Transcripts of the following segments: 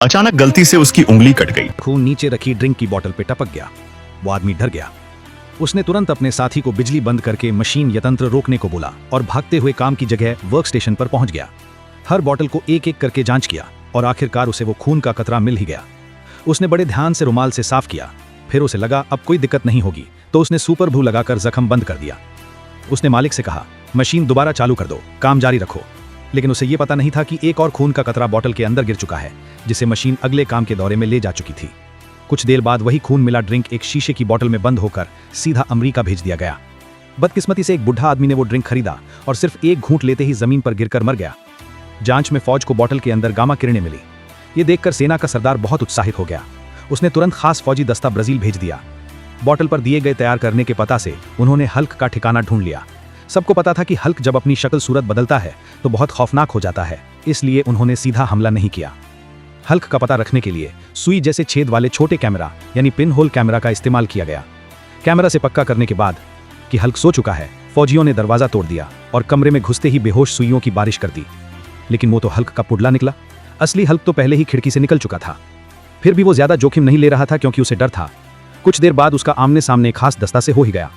अचानक गलती से उसकी उंगली कट गई। खून नीचे रखी ड्रिंक की बोतल पे टपक गया। वो आदमी डर गया। उसने तुरंत अपने साथी को बिजली बंद करके मशीन यंत्र रोकने को बोला और भागते हुए काम की जगह वर्क स्टेशन पर पहुंच गया। हर बोतल को एक एक करके जांच किया और आखिरकार उसे वो खून का कतरा मिल ही गया। उसने बड़े ध्यान से रुमाल से साफ किया। फिर उसे लगा अब कोई दिक्कत नहीं होगी, तो उसने सुपर ग्लू लगाकर जख्म बंद कर दिया। उसने मालिक से कहा, मशीन दोबारा चालू कर दो, काम जारी रखो। लेकिन उसे यह पता नहीं था कि एक और खून का कतरा बोतल के अंदर गिर चुका है, जिसे मशीन अगले काम के दौरे में ले जा चुकी थी। कुछ देर बाद वही खून मिला ड्रिंक एक शीशे की बोतल में बंद होकर सीधा अमेरिका भेज दिया गया। बदकिस्मती से एक बुढ़ा आदमी ने वो ड्रिंक खरीदा और सिर्फ एक घूंट लेते ही जमीन पर गिरकर मर गया। जांच में फौज को बोतल के अंदर गामा किरणें मिली। ये देखकर सेना का सरदार बहुत उत्साहित हो गया। उसने तुरंत खास फौजी दस्ता ब्राजील भेज दिया। बोतल पर दिए गए तैयार करने के पता से उन्होंने हल्क का ठिकाना ढूंढ लिया। सबको पता था कि हल्क जब अपनी शक्ल सूरत बदलता है तो बहुत खौफनाक हो जाता है, इसलिए उन्होंने सीधा हमला नहीं किया। हल्क का पता रखने के लिए सुई जैसे छेद वाले छोटे कैमरा यानी पिन होल कैमरा का इस्तेमाल किया गया। कैमरा से पक्का करने के बाद कि हल्क सो चुका है, फौजियों ने दरवाजा तोड़ दिया और कमरे में घुसते ही बेहोश सुइयों की बारिश कर दी। लेकिन वो तो हल्क का पुडला निकला। असली हल्क तो पहले ही खिड़की से निकल चुका था। फिर भी वो ज्यादा जोखिम नहीं ले रहा था क्योंकि उसे डर था। कुछ देर बाद उसका आमने सामने एक खास दस्ता से हो ही गया।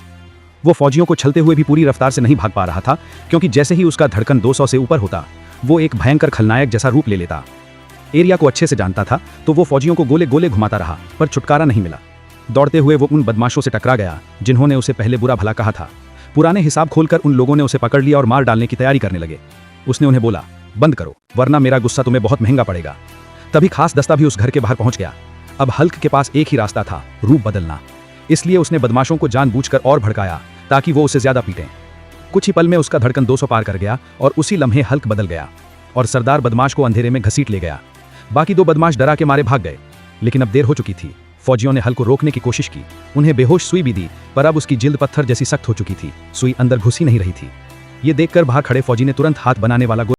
वो फौजियों को छलते हुए भी पूरी रफ्तार से नहीं भाग पा रहा था, क्योंकि जैसे ही उसका धड़कन 200 से ऊपर होता वो एक भयंकर खलनायक जैसा रूप ले लेता। एरिया को अच्छे से जानता था, तो वो फौजियों को गोले गोले घुमाता रहा, पर छुटकारा नहीं मिला। दौड़ते हुए वो उन बदमाशों से टकरा गया जिन्होंने उसे पहले बुरा भला कहा था। पुराने हिसाब खोलकर उन लोगों ने उसे पकड़ लिया और मार डालने की तैयारी करने लगे। उसने उन्हें बोला, बंद करो, वरना मेरा गुस्सा तुम्हें बहुत महंगा पड़ेगा। तभी खास दस्ता भी उस घर के बाहर पहुंच गया। अब हल्क के पास एक ही रास्ता था, रूप बदलना। इसलिए उसने बदमाशों को जानबूझकर और भड़काया ताकि वो उसे ज्यादा पीटें। कुछ ही पल में उसका धड़कन 200 पार कर गया और उसी लम्हे हल्क बदल गया और सरदार बदमाश को अंधेरे में घसीट ले गया। बाकी दो बदमाश डरा के मारे भाग गए, लेकिन अब देर हो चुकी थी। फौजियों ने हल्क को रोकने की कोशिश की, उन्हें बेहोश सुई भी दी, पर अब उसकी जिल्द पत्थर जैसी सख्त हो चुकी थी। सुई अंदर घुस ही नहीं रही थी। ये देखकर बाहर खड़े फौजी ने तुरंत हाथ बनाने वाला